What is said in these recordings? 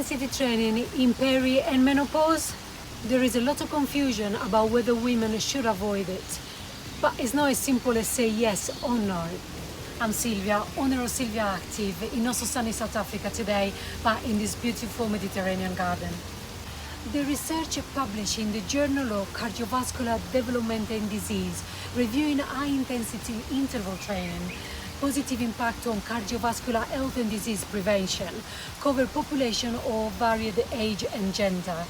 intensity training in peri and menopause? There is a lot of confusion about whether women should avoid it, but it's not as simple as say yes or no. I'm Silvia, owner of Silviactive in not so sunny South Africa today, but in this beautiful Mediterranean garden. The research published in the Journal of Cardiovascular Development and Disease, reviewing high-intensity interval training, positive impact on cardiovascular health and disease prevention, cover population of varied age and gender,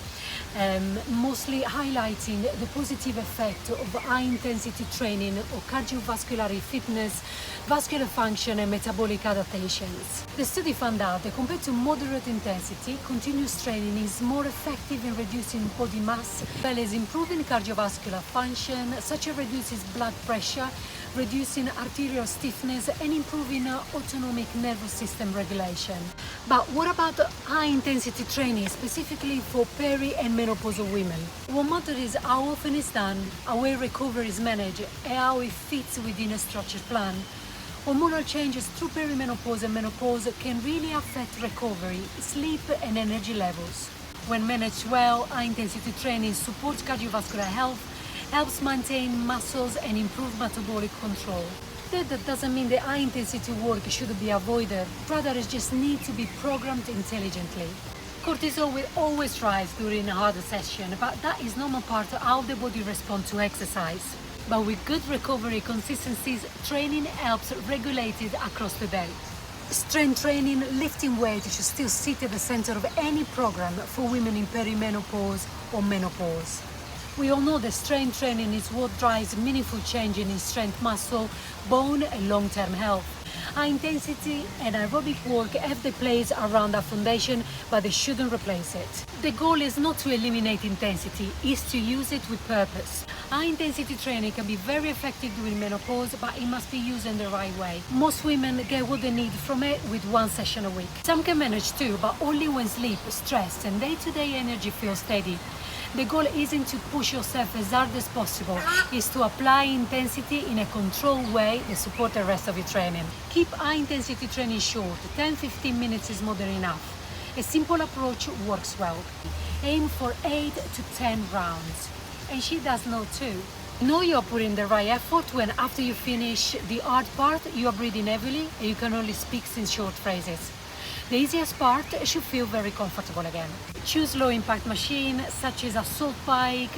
mostly highlighting the positive effect of high-intensity training on cardiovascular fitness, vascular function and metabolic adaptations. The study found out that compared to moderate intensity, continuous training is more effective in reducing body mass, as well as improving cardiovascular function, such as reduces blood pressure, reducing arterial stiffness and improving autonomic nervous system regulation. But what about high-intensity training, specifically for peri and menopausal women? What matters is how often it's done, how well recovery is managed, and how it fits within a structured plan. Hormonal changes through perimenopause and menopause can really affect recovery, sleep and energy levels. When managed well, high-intensity training supports cardiovascular health, helps maintain muscles and improve metabolic control. That doesn't mean that high-intensity work should be avoided, rather it just needs to be programmed intelligently. Cortisol will always rise during a harder session, but that is normal part of how the body responds to exercise. But with good recovery consistencies, training helps regulate it across the day. Strength training, lifting weight should still sit at the center of any program for women in perimenopause or menopause. We all know that strength training is what drives meaningful change in strength, muscle, bone and long-term health. High intensity and aerobic work have their place around that foundation, but they shouldn't replace it. The goal is not to eliminate intensity, it's to use it with purpose. High intensity training can be very effective during menopause, but it must be used in the right way. Most women get what they need from it with one session a week. Some can manage too, but only when sleep, stress and day-to-day energy feel steady. The goal isn't to push yourself as hard as possible, it's to apply intensity in a controlled way that supports the rest of your training. Keep high intensity training short, 10-15 minutes is more than enough. A simple approach works well. Aim for 8 to 10 rounds. And she does know too. Know you're putting the right effort when after you finish the hard part, you are breathing heavily and you can only speak in short phrases. The easiest part should feel very comfortable again. Choose low-impact machine such as a salt bike,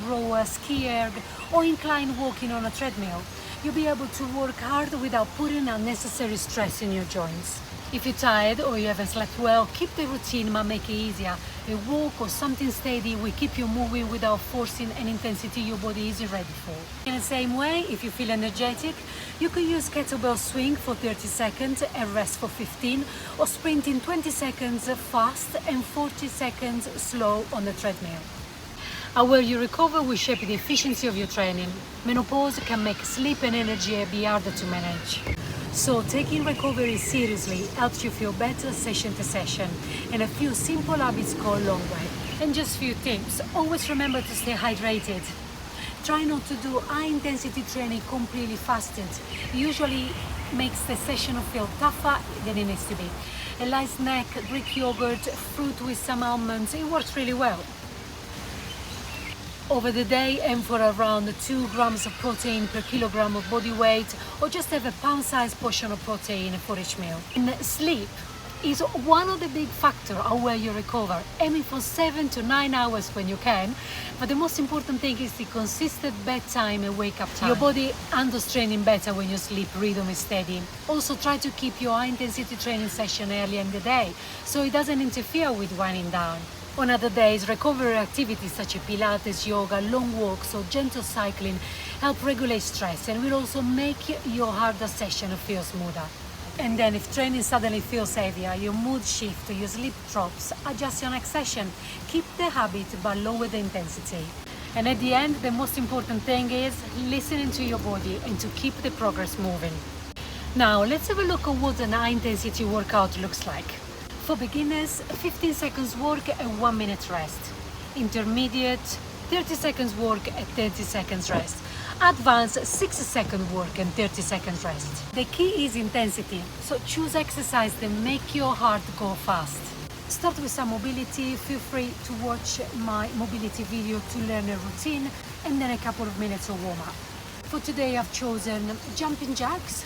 rower, ski erg or incline walking on a treadmill. You'll be able to work hard without putting unnecessary stress in your joints. If you're tired or you haven't slept well, keep the routine but make it easier. A walk or something steady will keep you moving without forcing an intensity your body isn't ready for. In the same way, if you feel energetic, you can use kettlebell swing for 30 seconds and rest for 15, or sprint in 20 seconds fast and 40 seconds slow on the treadmill. How well you recover will shape the efficiency of your training. Menopause can make sleep and energy be harder to manage. So taking recovery seriously helps you feel better session to session, and a few simple habits go a long way. And just few tips, always remember to stay hydrated. Try not to do high intensity training completely fasted. It usually makes the session feel tougher than it needs to be. A light snack, Greek yogurt, fruit with some almonds, it works really well. Over the day, aim for around 2 grams of protein per kilogram of body weight, or just have a pound-sized portion of protein for each meal. And sleep is one of the big factors how well you recover, aiming for 7 to 9 hours when you can, but the most important thing is the consistent bedtime and wake-up time. Your body handles training better when your sleep rhythm is steady. Also try to keep your high-intensity training session early in the day, so it doesn't interfere with winding down. On other days, recovery activities such as Pilates, yoga, long walks or gentle cycling help regulate stress and will also make your harder session feel smoother. And then if training suddenly feels heavier, your mood shifts, your sleep drops, adjust your next session. Keep the habit but lower the intensity. And at the end, the most important thing is listening to your body and to keep the progress moving. Now let's have a look at what an high intensity workout looks like. For beginners, 15 seconds work and 1 minute rest. Intermediate, 30 seconds work and 30 seconds rest. Advanced, 6 second work and 30 seconds rest. The key is intensity, so choose exercise that make your heart go fast. start with some mobility. Feel free to watch my mobility video to learn a routine, and then a couple of minutes of warm-up. For today I've chosen jumping jacks,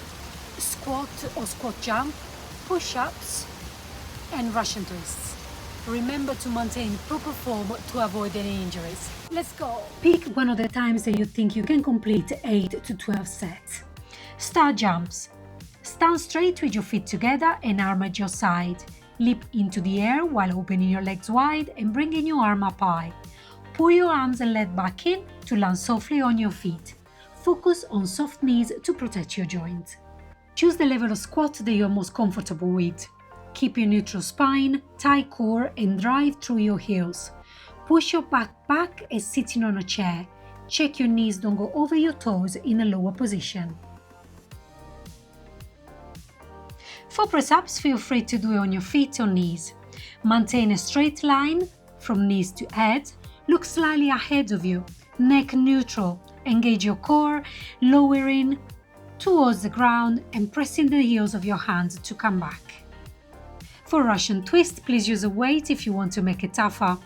squat or squat jump, push-ups and Russian twists. Remember to maintain proper form to avoid any injuries. Let's go! Pick one of the times that you think you can complete 8 to 12 sets. Start jumps. Stand straight with your feet together and arm at your side. Leap into the air while opening your legs wide and bringing your arm up high. Pull your arms and legs back in to land softly on your feet. Focus on soft knees to protect your joints. Choose the level of squat that you are most comfortable with. Keep your neutral spine, tight core and drive through your heels. Push your back as sitting on a chair. Check your knees don't go over your toes in a lower position. For press-ups, feel free to do it on your feet or knees. Maintain a straight line from knees to head. Look slightly ahead of you, neck neutral. Engage your core, lowering towards the ground and pressing the heels of your hands to come back. For Russian twist, please use a weight if you want to make it tougher.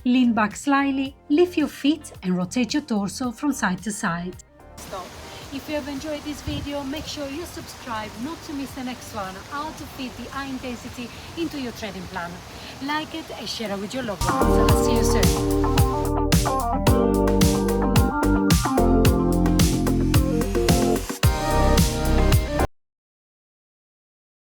Lean back slightly, lift your feet and rotate your torso from side to side. Stop. If you have enjoyed this video, make sure you subscribe not to miss the next one, how to fit the high intensity into your training plan. Like it and share it with your loved ones. I'll see you soon.